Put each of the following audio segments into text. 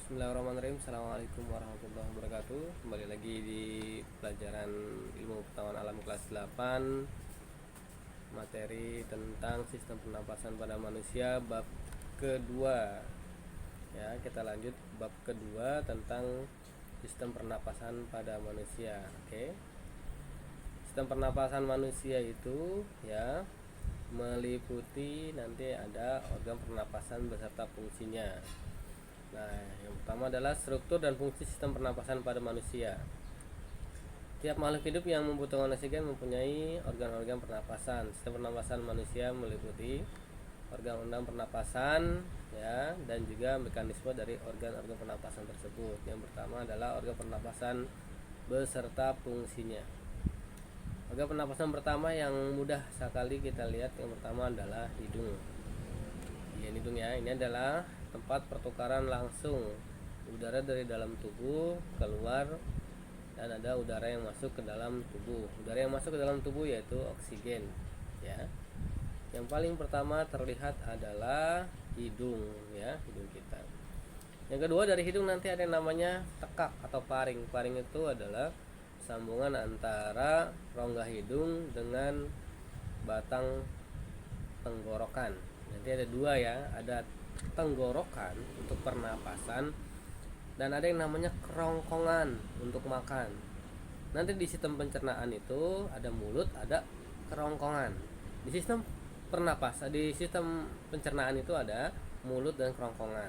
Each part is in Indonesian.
Bismillahirrahmanirrahim. Assalamualaikum warahmatullahi wabarakatuh. Kembali lagi di pelajaran ilmu pengetahuan alam kelas 8, materi tentang sistem pernapasan pada manusia bab kedua. Ya, kita lanjut bab kedua tentang sistem pernapasan pada manusia. Oke. Sistem pernapasan manusia itu ya meliputi nanti ada organ pernapasan beserta fungsinya. Nah, yang pertama adalah struktur dan fungsi sistem pernapasan pada manusia. Tiap makhluk hidup yang membutuhkan oksigen mempunyai organ-organ pernapasan. Sistem pernapasan manusia meliputi organ-organ pernapasan ya dan juga mekanisme dari organ-organ pernapasan tersebut. Yang pertama adalah organ pernapasan beserta fungsinya. Organ pernapasan pertama yang mudah sekali kita lihat, yang pertama adalah hidung. Hidung ya, ini adalah tempat pertukaran langsung udara dari dalam tubuh keluar dan ada udara yang masuk ke dalam tubuh. Udara yang masuk ke dalam tubuh yaitu oksigen ya. Yang paling pertama terlihat adalah hidung ya, hidung kita. Yang kedua dari hidung nanti ada yang namanya tekak atau paring. Paring itu adalah sambungan antara rongga hidung dengan batang tenggorokan. Nanti ada dua ya, ada tenggorokan untuk pernapasan dan ada yang namanya kerongkongan untuk makan. Nanti di sistem pencernaan itu ada mulut, ada kerongkongan. Di sistem pernapasan, di sistem pencernaan itu ada mulut dan kerongkongan.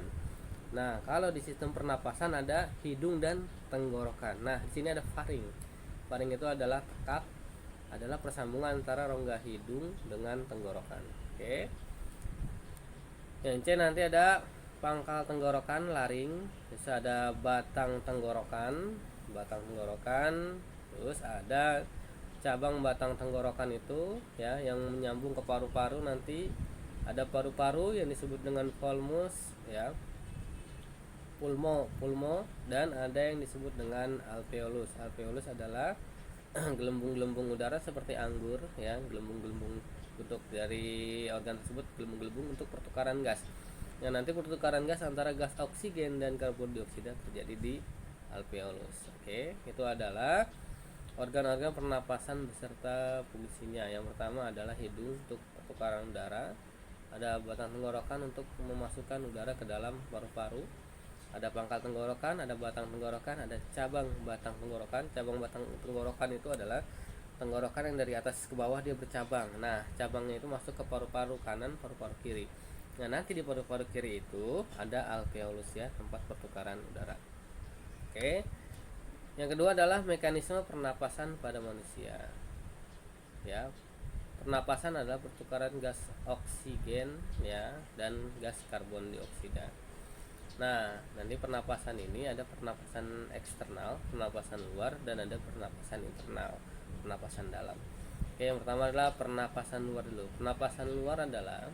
Nah, kalau di sistem pernapasan ada hidung dan tenggorokan. Nah, di sini ada faring. Faring itu adalah tekak, adalah persambungan antara rongga hidung dengan tenggorokan. Oke. Yang C nanti ada pangkal tenggorokan, laring. Terus ada batang tenggorokan, terus ada cabang batang tenggorokan itu ya yang menyambung ke paru-paru. Nanti ada paru-paru yang disebut dengan pulmus ya, pulmo, dan ada yang disebut dengan alveolus. Alveolus adalah gelembung-gelembung udara seperti anggur ya, gelembung-gelembung bentuk dari organ tersebut, gelembung-gelembung untuk pertukaran gas. Yang nanti pertukaran gas antara gas oksigen dan karbon dioksida terjadi di alveolus. Oke, itu adalah organ-organ pernapasan beserta fungsinya. Yang pertama adalah hidung untuk pertukaran udara, ada batang tenggorokan untuk memasukkan udara ke dalam paru-paru, ada pangkal tenggorokan, ada batang tenggorokan, ada cabang batang tenggorokan. Cabang batang tenggorokan itu adalah tenggorokan yang dari atas ke bawah dia bercabang. Nah, cabangnya itu masuk ke paru-paru kanan, paru-paru kiri. Nah, nanti di paru-paru kiri itu ada alveolus ya, tempat pertukaran udara. Oke. Yang kedua adalah mekanisme pernapasan pada manusia. Ya. Pernapasan adalah pertukaran gas oksigen ya dan gas karbon dioksida. Nah, nanti pernapasan ini ada pernapasan eksternal, pernapasan luar, dan ada pernapasan internal, pernapasan dalam. Oke, yang pertama adalah pernapasan luar dulu. Pernapasan luar adalah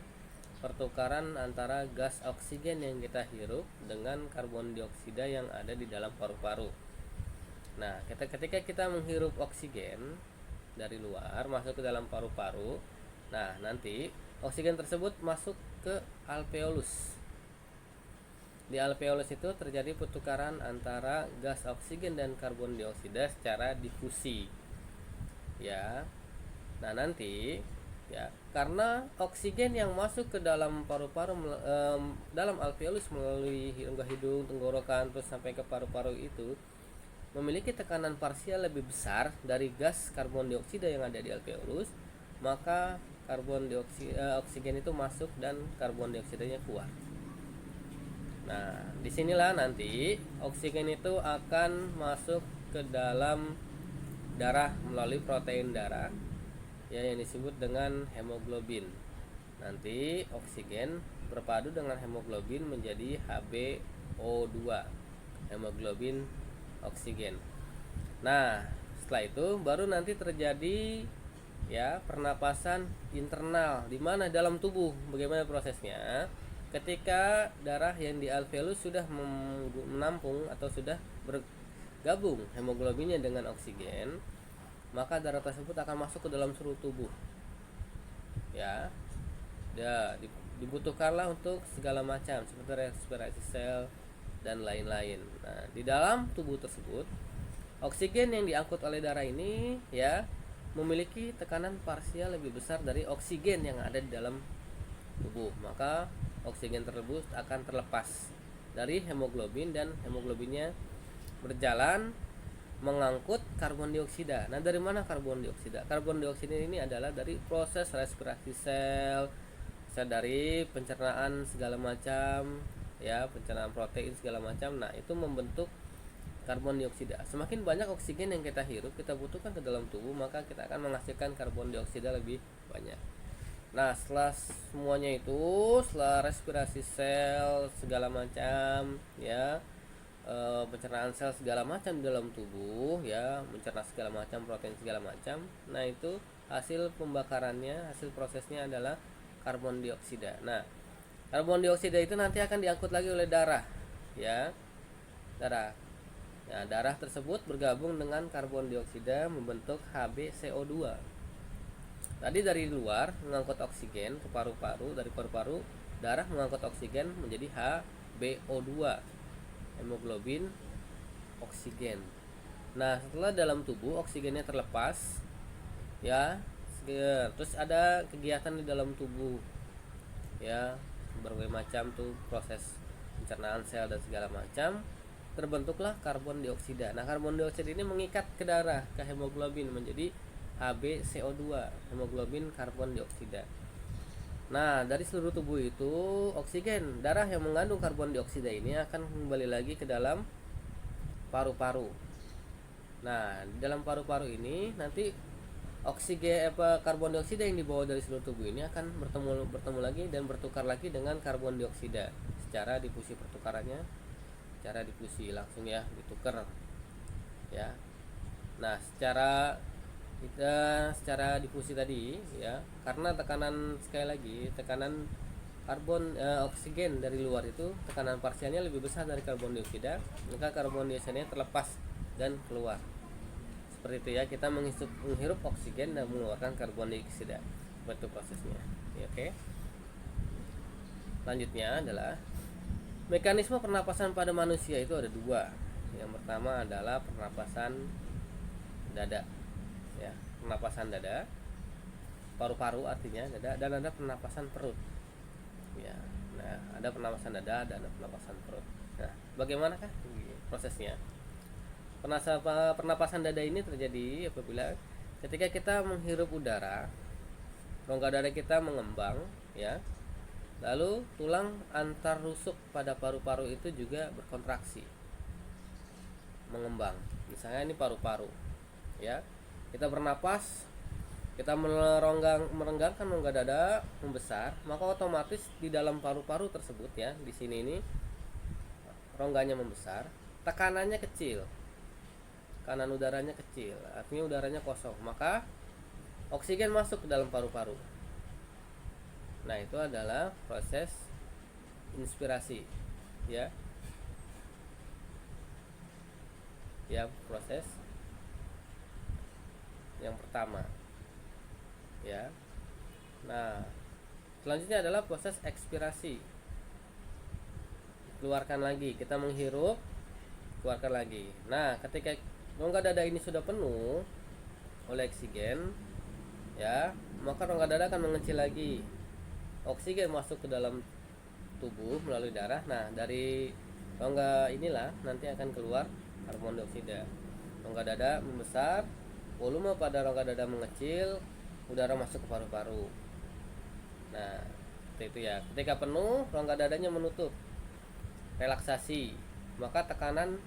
pertukaran antara gas oksigen yang kita hirup dengan karbon dioksida yang ada di dalam paru-paru. Nah, ketika kita menghirup oksigen dari luar masuk ke dalam paru-paru, nah nanti oksigen tersebut masuk ke alveolus. Di alveolus itu terjadi pertukaran antara gas oksigen dan karbon dioksida secara difusi. Ya. Nah, nanti ya, karena oksigen yang masuk ke dalam paru-paru dalam alveolus melalui rongga hidung, tenggorokan terus sampai ke paru-paru itu memiliki tekanan parsial lebih besar dari gas karbon dioksida yang ada di alveolus, maka oksigen itu masuk dan karbon dioksidanya keluar. Nah, disinilah nanti oksigen itu akan masuk ke dalam darah melalui protein darah ya, yang disebut dengan hemoglobin. Nanti oksigen berpadu dengan hemoglobin menjadi HbO2, hemoglobin oksigen. Nah, setelah itu baru nanti terjadi ya pernapasan internal di mana dalam tubuh. Bagaimana prosesnya? Ketika darah yang di alveolus sudah menampung atau sudah bergabung hemoglobinnya dengan oksigen, maka darah tersebut akan masuk ke dalam seluruh tubuh. Ya, dibutuhkanlah untuk segala macam seperti respirasi sel, dan lain-lain. Nah, di dalam tubuh tersebut, oksigen yang diangkut oleh darah ini ya memiliki tekanan parsial lebih besar dari oksigen yang ada di dalam tubuh. Maka oksigen tersebut akan terlepas dari hemoglobin dan hemoglobinnya berjalan mengangkut karbon dioksida. Nah, dari mana karbon dioksida? Karbon dioksida ini adalah dari proses respirasi sel, dari pencernaan segala macam ya, pencernaan protein segala macam. Nah, itu membentuk karbon dioksida. Semakin banyak oksigen yang kita hirup, kita butuhkan ke dalam tubuh, maka kita akan menghasilkan karbon dioksida lebih banyak. Nah, setelah semuanya itu, setelah respirasi sel segala macam ya, pencernaan sel segala macam di dalam tubuh ya, mencerna segala macam protein segala macam. Nah, itu hasil pembakarannya, hasil prosesnya adalah karbon dioksida. Nah, karbon dioksida itu nanti akan diangkut lagi oleh darah ya, darah. Nah, darah tersebut bergabung dengan karbon dioksida membentuk HbCO2. Tadi dari luar mengangkut oksigen ke paru-paru, dari paru-paru darah mengangkut oksigen menjadi HbO2, hemoglobin oksigen. Nah, setelah dalam tubuh oksigennya terlepas ya, terus ada kegiatan di dalam tubuh ya, berbagai macam tuh proses pencernaan sel dan segala macam, terbentuklah karbon dioksida. Nah, karbon dioksida ini mengikat ke darah, ke hemoglobin menjadi HbCO2, hemoglobin karbon dioksida. Nah, dari seluruh tubuh itu, oksigen darah yang mengandung karbon dioksida ini akan kembali lagi ke dalam paru-paru. Nah, di dalam paru-paru ini nanti oksigen karbon dioksida yang dibawa dari seluruh tubuh ini akan bertemu lagi dan bertukar lagi dengan karbon dioksida secara difusi, pertukarannya secara difusi langsung ya, ditukar ya. Nah, secara difusi tadi ya, karena tekanan, sekali lagi, tekanan oksigen dari luar itu tekanan parsialnya lebih besar dari karbon dioksida, maka karbon dioksida terlepas dan keluar. Seperti itu ya, kita menghirup oksigen dan mengeluarkan karbon dioksida. Betul prosesnya ya, oke. Selanjutnya adalah mekanisme pernapasan pada manusia itu ada dua. Yang pertama adalah pernapasan dada ya, pernapasan dada, paru-paru artinya dada, dan ada pernapasan perut ya. Nah, ada pernapasan dada dan ada pernapasan perut. Nah, bagaimanakah prosesnya? Pernapasan dada ini terjadi apabila ketika kita menghirup udara, rongga dada kita mengembang ya, lalu tulang antar rusuk pada paru-paru itu juga berkontraksi, mengembang. Misalnya ini paru-paru ya, kita bernapas, kita merenggangkan rongga dada membesar, maka otomatis di dalam paru-paru tersebut ya, di sini ini rongganya membesar, tekanannya kecil, kanan udaranya kecil, artinya udaranya kosong, maka oksigen masuk ke dalam paru-paru. Nah, itu adalah proses inspirasi ya, proses yang pertama ya. Nah, selanjutnya adalah proses ekspirasi, keluarkan lagi, kita menghirup, keluarkan lagi. Nah, ketika rongga dada ini sudah penuh oleh oksigen ya, maka rongga dada akan mengecil lagi, oksigen masuk ke dalam tubuh melalui darah. Nah, dari rongga inilah nanti akan keluar karbon dioksida. Rongga dada membesar, volume pada rongga dada mengecil, udara masuk ke paru-paru. Nah, seperti itu ya. Ketika penuh, rongga dadanya menutup, relaksasi, maka tekanan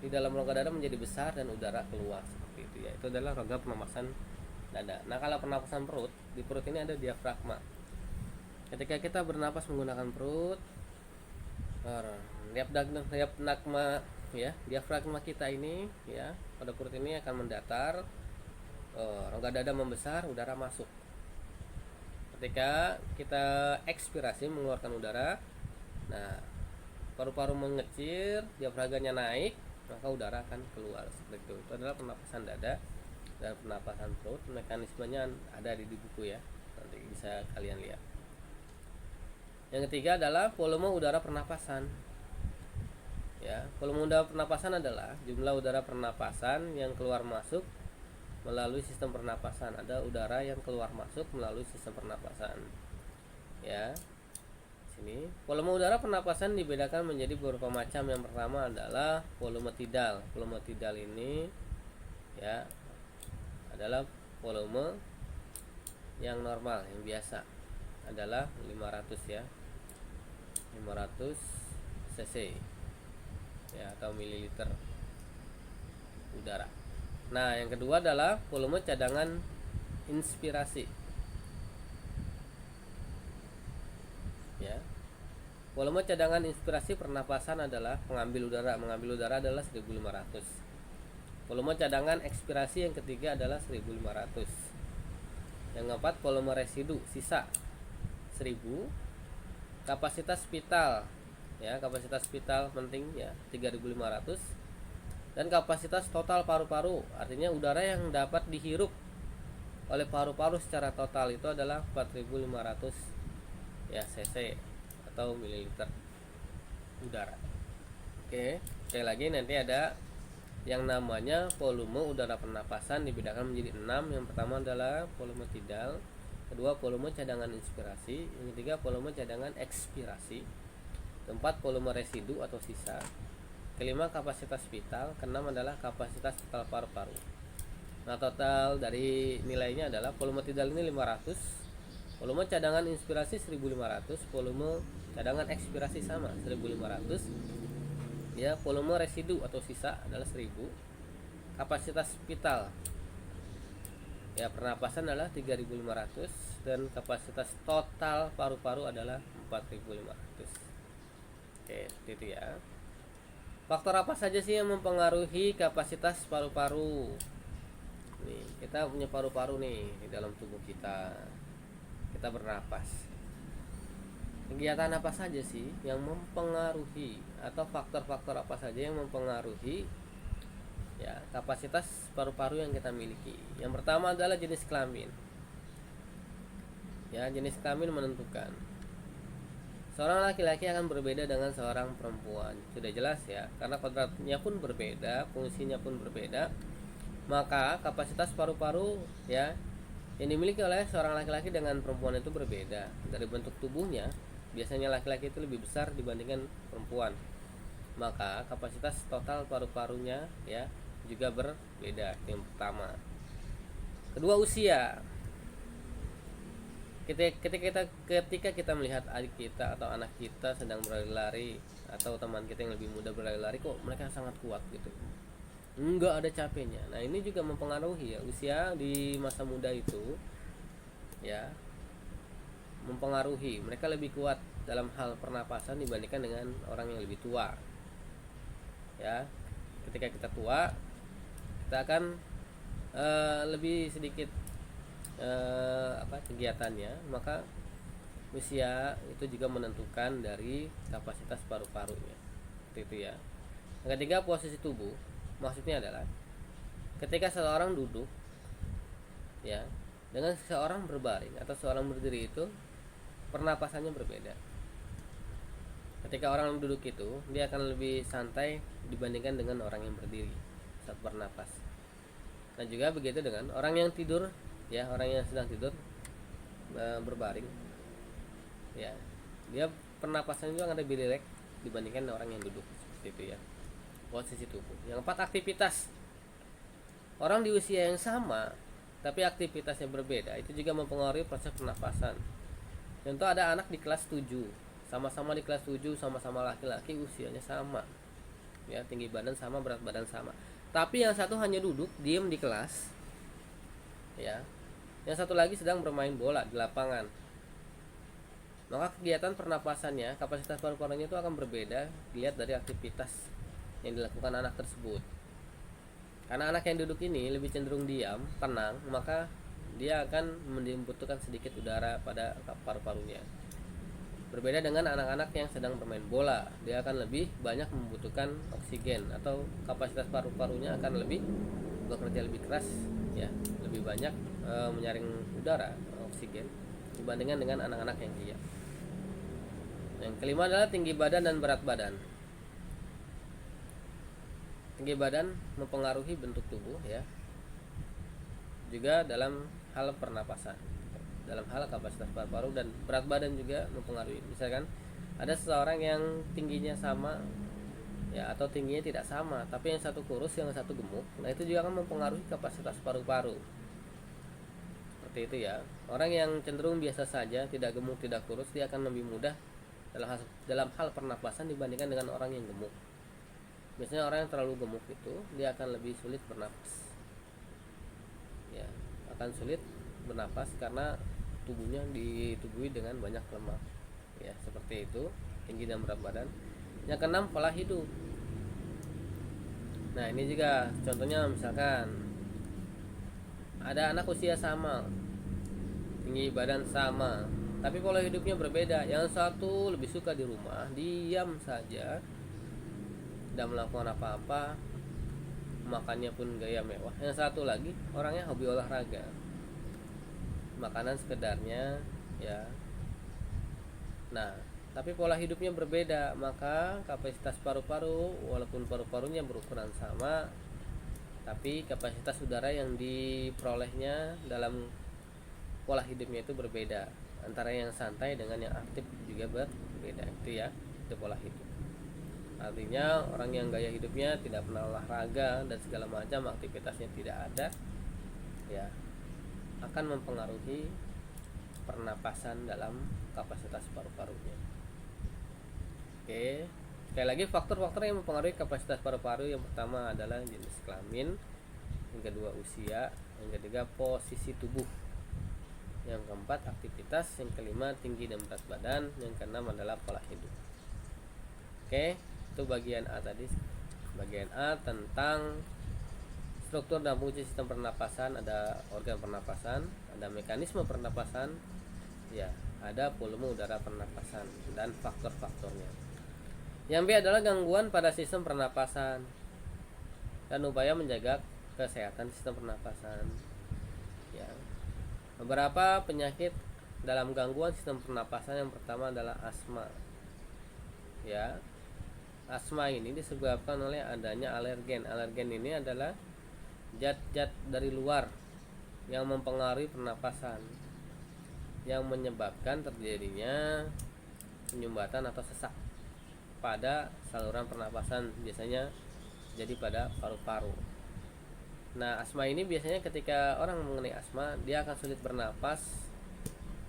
di dalam rongga dada menjadi besar dan udara keluar, seperti itu ya. Itu adalah rongga pernapasan dada. Nah, kalau pernapasan perut, di perut ini ada diafragma. Ketika kita bernapas menggunakan perut, diafragma ya, diafragma kita ini ya, pada perut ini akan mendatar, rongga dada membesar, udara masuk. Ketika kita ekspirasi mengeluarkan udara, nah paru-paru mengecil, diafragmanya naik, maka udara akan keluar, seperti itu. Itu adalah pernapasan dada dan pernapasan perut. Mekanismenya ada di buku ya, nanti bisa kalian lihat. Yang ketiga adalah volume udara pernapasan Ya, volume udara pernapasan adalah jumlah udara pernapasan yang keluar masuk melalui sistem pernapasan. Ada udara yang keluar masuk melalui sistem pernapasan. Ya. Sini, volume udara pernapasan dibedakan menjadi beberapa macam. Yang pertama adalah volume tidal. Volume tidal ini ya adalah volume yang normal, yang biasa adalah 500 ya. 500 cc ya, atau mililiter udara. Nah, yang kedua adalah volume cadangan inspirasi. Ya. Volume cadangan inspirasi pernapasan adalah mengambil udara adalah 1500. Volume cadangan ekspirasi yang ketiga adalah 1500. Yang keempat, volume residu sisa 1000. Kapasitas vital ya, kapasitas vital penting ya 3500. Dan kapasitas total paru-paru, artinya udara yang dapat dihirup oleh paru-paru secara total itu adalah 4500 ya cc atau mililiter udara. Oke, sekali lagi nanti ada yang namanya volume udara pernapasan dibedakan menjadi 6. Yang pertama adalah volume tidal, kedua volume cadangan inspirasi, yang ketiga volume cadangan ekspirasi, keempat volume residu atau sisa, kelima kapasitas vital, keenam adalah kapasitas total paru-paru. Nah, total dari nilainya adalah volume tidal ini 500, volume cadangan inspirasi 1500, volume cadangan ekspirasi sama 1500 ya, volume residu atau sisa adalah 1000, kapasitas vital ya pernapasan adalah 3500, dan kapasitas total paru-paru adalah 4500. Oke, itu ya. Faktor apa saja sih yang mempengaruhi kapasitas paru-paru? Nih, kita punya paru-paru nih di dalam tubuh kita. Kita bernapas. Kegiatan apa saja sih yang mempengaruhi, atau faktor-faktor apa saja yang mempengaruhi ya kapasitas paru-paru yang kita miliki? Yang pertama adalah jenis kelamin. Ya, jenis kelamin menentukan. Seorang laki-laki akan berbeda dengan seorang perempuan. Sudah jelas ya, karena kodratnya pun berbeda, fungsinya pun berbeda. Maka kapasitas paru-paru ya yang dimiliki oleh seorang laki-laki dengan perempuan itu berbeda. Dari bentuk tubuhnya, biasanya laki-laki itu lebih besar dibandingkan perempuan. Maka kapasitas total paru-parunya ya juga berbeda. Yang pertama. Kedua, usia. Ketika kita melihat adik kita atau anak kita sedang berlari-lari, atau teman kita yang lebih muda berlari-lari, kok mereka sangat kuat gitu, enggak ada capeknya. Nah, ini juga mempengaruhi ya, usia di masa muda itu ya mempengaruhi. Mereka lebih kuat dalam hal pernapasan dibandingkan dengan orang yang lebih tua. Ya, ketika kita tua, kita akan lebih sedikit kegiatannya, maka usia itu juga menentukan dari kapasitas paru-parunya. Itu ya. Yang ketiga, posisi tubuh. Maksudnya adalah ketika seseorang duduk ya dengan seseorang berbaring atau seorang berdiri, itu pernapasannya berbeda. Ketika orang duduk itu dia akan lebih santai dibandingkan dengan orang yang berdiri saat bernapas. Nah, juga begitu dengan orang yang tidur ya, orang yang sedang tidur berbaring ya, dia pernapasannya juga akan lebih rileks dibandingkan orang yang duduk. Seperti itu ya, posisi tubuh. Yang keempat, aktivitas. Orang di usia yang sama tapi aktivitasnya berbeda, itu juga mempengaruhi proses pernapasan. Contoh, ada anak di kelas 7, sama-sama di kelas 7, sama-sama laki-laki, usianya sama ya, tinggi badan sama, berat badan sama, tapi yang satu hanya duduk diam di kelas ya, yang satu lagi sedang bermain bola di lapangan. Maka kegiatan pernapasannya, kapasitas paru-parunya itu akan berbeda dilihat dari aktivitas yang dilakukan anak tersebut. Karena anak yang duduk ini lebih cenderung diam, tenang, maka dia akan membutuhkan sedikit udara pada paru-parunya. Berbeda dengan anak-anak yang sedang bermain bola, dia akan lebih banyak membutuhkan oksigen, atau kapasitas paru-parunya akan lebih bekerja lebih keras ya, lebih banyak menyaring udara, oksigen, dibandingkan dengan anak-anak yang diam. Yang kelima adalah tinggi badan dan berat badan. tinggi badan mempengaruhi bentuk tubuh ya, juga dalam hal pernapasan, dalam hal kapasitas paru-paru dan berat badan juga mempengaruhi. Misalkan ada seseorang yang tingginya sama ya, atau tingginya tidak sama, tapi yang satu kurus yang satu gemuk, nah itu juga akan mempengaruhi kapasitas paru-paru. Seperti itu ya. Orang yang cenderung biasa saja, tidak gemuk tidak kurus, dia akan lebih mudah dalam hal pernapasan dibandingkan dengan orang yang gemuk. Biasanya orang yang terlalu gemuk itu dia akan lebih sulit bernapas ya, akan sulit bernapas karena tubuhnya ditubuhi dengan banyak lemak ya, seperti itu. Tinggi dan berat badan. Yang keenam, pola hidup. Nah ini juga contohnya, misalkan ada anak usia sama, tinggi badan sama, tapi pola hidupnya berbeda. Yang satu lebih suka di rumah, diam saja, tidak melakukan apa-apa, makannya pun gaya mewah. Yang satu lagi orangnya hobi olahraga, makanan sekedarnya ya. Nah tapi pola hidupnya berbeda, maka kapasitas paru-paru, walaupun paru-parunya berukuran sama, tapi kapasitas udara yang diperolehnya dalam pola hidupnya itu berbeda. Antara yang santai dengan yang aktif juga berbeda. Itu ya, itu pola hidup. Artinya orang yang gaya hidupnya tidak pernah olahraga dan segala macam aktivitasnya tidak ada ya, akan mempengaruhi pernapasan dalam kapasitas paru-parunya. Oke, sekali lagi faktor-faktor yang mempengaruhi kapasitas paru-paru, yang pertama adalah jenis kelamin, yang kedua usia, yang ketiga posisi tubuh, yang keempat aktivitas, yang kelima tinggi dan berat badan, yang keenam adalah pola hidup. Oke, itu bagian A tadi. Bagian A tentang struktur dan fungsi sistem pernapasan, ada organ pernapasan, ada mekanisme pernapasan, ya, ada volume udara pernapasan dan faktor-faktornya. Yang B adalah gangguan pada sistem pernapasan dan upaya menjaga kesehatan sistem pernapasan. Ya. Beberapa penyakit dalam gangguan sistem pernapasan, yang pertama adalah asma. Ya. Asma ini disebabkan oleh adanya alergen. Alergen ini adalah zat-zat dari luar yang mempengaruhi pernapasan, yang menyebabkan terjadinya penyumbatan atau sesak pada saluran pernapasan, biasanya jadi pada paru-paru. Nah asma ini biasanya ketika orang mengenai asma, dia akan sulit bernapas,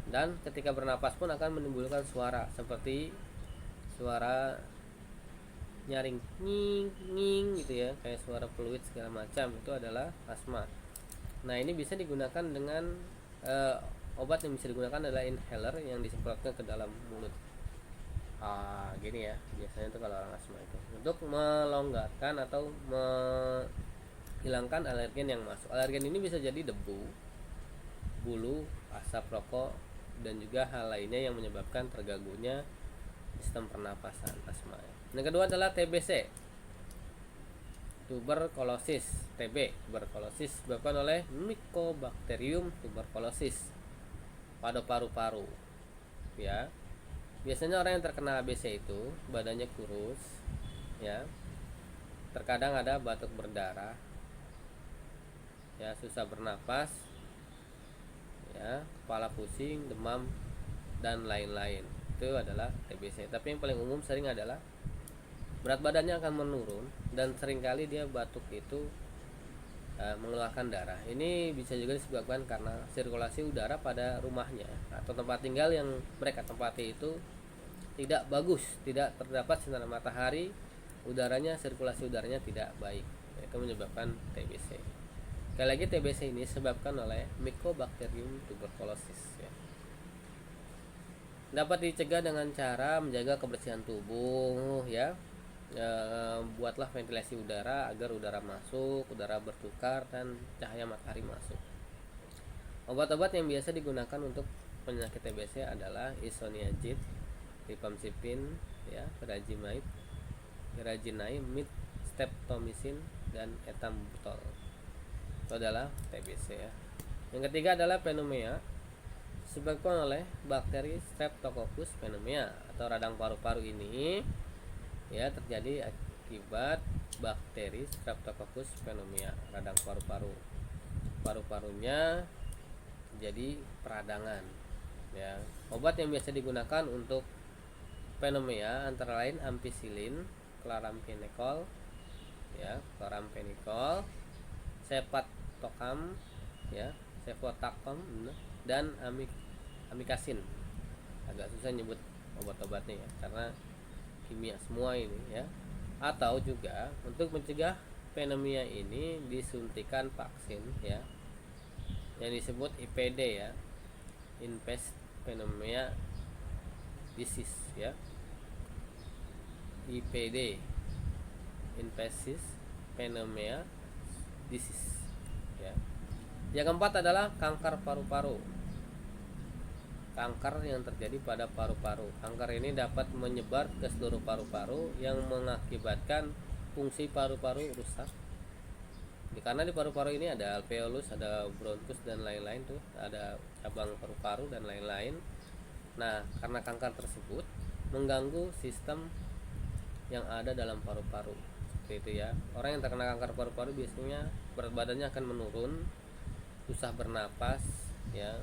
dan ketika bernapas pun akan menimbulkan suara seperti suara nyaring, nging nging gitu ya, kayak suara peluit segala macam. Itu adalah asma. Nah ini bisa digunakan dengan obat yang bisa digunakan adalah inhaler yang disemprotkan ke dalam mulut. Gini ya, biasanya itu kalau orang asma itu untuk melonggarkan atau menghilangkan alergen yang masuk. Alergen ini bisa jadi debu, bulu, asap rokok, dan juga hal lainnya yang menyebabkan terganggunya sistem pernapasan asma. Yang kedua adalah TBC, tuberkulosis. TB, tuberkulosis disebabkan oleh Mycobacterium tuberculosis pada paru-paru ya. Biasanya orang yang terkena TBC itu badannya kurus ya, terkadang ada batuk berdarah ya, susah bernapas ya, kepala pusing, demam, dan lain-lain. Itu adalah TBC. Tapi yang paling umum sering adalah berat badannya akan menurun, dan seringkali dia batuk itu mengeluarkan darah. Ini bisa juga disebabkan karena sirkulasi udara pada rumahnya atau tempat tinggal yang mereka tempati itu tidak bagus, tidak terdapat sinar matahari, udaranya, sirkulasi udaranya tidak baik, itu menyebabkan TBC. Sekali lagi, TBC ini disebabkan oleh Mycobacterium tuberculosis ya. Dapat dicegah dengan cara menjaga kebersihan tubuh ya. Buatlah ventilasi udara agar udara masuk, udara bertukar, dan cahaya matahari masuk. Obat-obat yang biasa digunakan untuk penyakit TBC adalah isoniazid, rifampicin ya, pyrazinamide, streptomycin, dan ethambutol. Itu adalah TBC ya. Yang ketiga adalah pneumonia, disebabkan oleh bakteri Streptococcus pneumoniae atau radang paru-paru. Ini ya terjadi akibat bakteri Streptococcus pneumoniae, radang paru-paru. Paru-parunya jadi peradangan ya. Obat yang biasa digunakan untuk pneumonia antara lain ampicillin, chloramphenicol ya, chloramphenicol, cefactocam ya, cefotocam dan amikacin. Agak susah nyebut obat-obatnya ya karena kimia semua ini ya. Atau juga untuk mencegah pneumonia ini disuntikan vaksin ya, yang disebut IPD ya, Infectious Pneumonia Disease ya, IPD, Infectious Pneumonia Disease ya. Yang keempat adalah kanker paru-paru. Kanker yang terjadi pada paru-paru. Kanker ini dapat menyebar ke seluruh paru-paru yang mengakibatkan fungsi paru-paru rusak. Karena di paru-paru ini ada alveolus, ada bronkus dan lain-lain tuh, ada cabang paru-paru dan lain-lain. Nah, karena kanker tersebut mengganggu sistem yang ada dalam paru-paru. Seperti itu ya. Orang yang terkena kanker paru-paru biasanya berat badannya akan menurun, susah bernapas ya,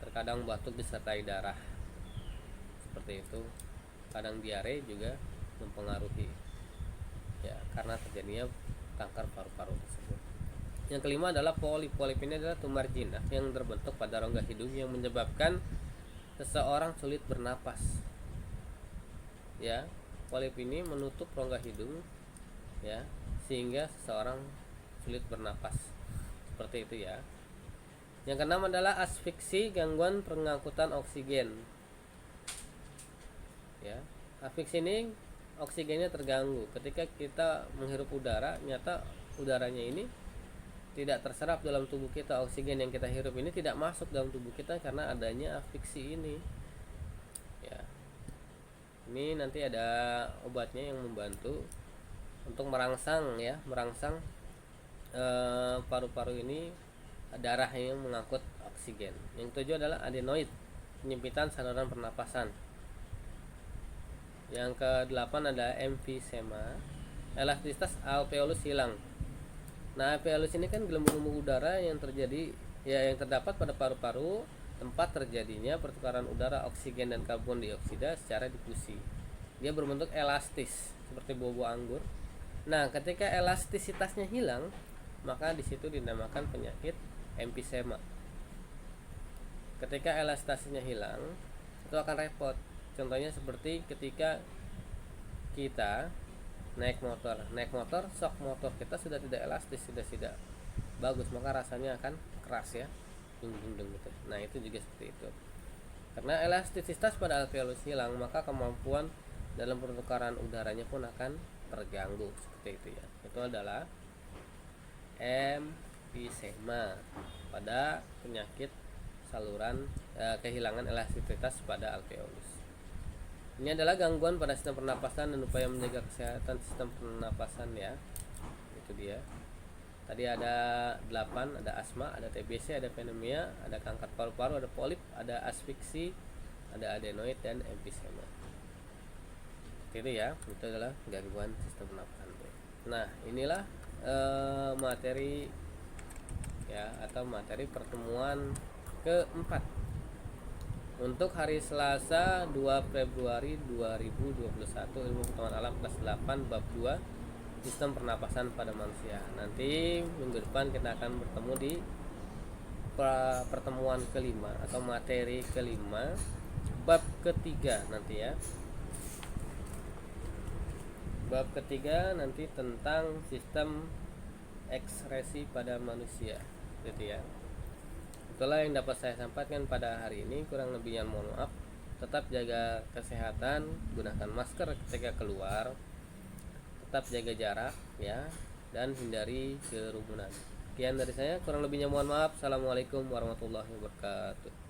terkadang batuk disertai darah. Seperti itu. Kadang diare juga mempengaruhi ya, karena terjadinya kanker paru-paru tersebut. Yang kelima adalah polip. Polip ini adalah tumor jinak yang terbentuk pada rongga hidung yang menyebabkan seseorang sulit bernapas. Ya, polip ini menutup rongga hidung ya, sehingga seseorang sulit bernapas. Seperti itu ya. Yang keenam adalah asfiksi, gangguan pengangkutan oksigen. Ya, asfiksi ini oksigennya terganggu. Ketika kita menghirup udara, nyata udaranya ini tidak terserap dalam tubuh kita. Oksigen yang kita hirup ini tidak masuk dalam tubuh kita karena adanya asfiksi ini. Ya. Ini nanti ada obatnya yang membantu untuk merangsang ya, paru-paru ini darah yang mengangkut oksigen. Yang ketujuh adalah adenoid, penyempitan saluran pernapasan. Yang kedelapan ada emfisema, elastisitas alveolus hilang. Nah, alveolus ini kan gelembung-gelembung udara yang terjadi ya, yang terdapat pada paru-paru, tempat terjadinya pertukaran udara oksigen dan karbon dioksida secara difusi. Dia berbentuk elastis seperti buah-buah anggur. Nah, ketika elastisitasnya hilang, maka di situ dinamakan penyakit emfisema. Ketika elastasitasnya hilang, itu akan repot. Contohnya seperti ketika kita naik motor, shock motor kita sudah tidak elastis, sudah tidak bagus, maka rasanya akan keras ya, dung gitu. Nah, itu juga seperti itu. Karena elastisitas pada alveolus hilang, maka kemampuan dalam pertukaran udaranya pun akan terganggu, seperti itu ya. Itu adalah emfisema pada penyakit saluran kehilangan elastisitas pada alveolus. Ini adalah gangguan pada sistem pernapasan dan upaya menjaga kesehatan sistem pernapasan ya. Itu dia. Tadi ada 8, ada asma, ada TBC, ada pneumonia, ada kanker paru-paru, ada polip, ada asfiksi, ada adenoid dan emfisema. Itu ya, itu adalah gangguan sistem pernapasan. Nah, inilah materi ya, atau materi pertemuan keempat untuk hari Selasa 2 Februari 2021, ilmu pengetahuan alam kelas 8 bab 2 sistem pernapasan pada manusia. Nanti minggu depan kita akan bertemu di pertemuan kelima atau materi kelima bab ketiga nanti ya. Bab ketiga nanti tentang sistem ekskresi pada manusia, gitu ya. Itulah yang dapat saya sampaikan pada hari ini. Kurang lebihnya mohon maaf. Tetap jaga kesehatan, gunakan masker ketika keluar, tetap jaga jarak ya, dan hindari kerumunan. Sekian dari saya, kurang lebihnya mohon maaf. Assalamualaikum warahmatullahi wabarakatuh.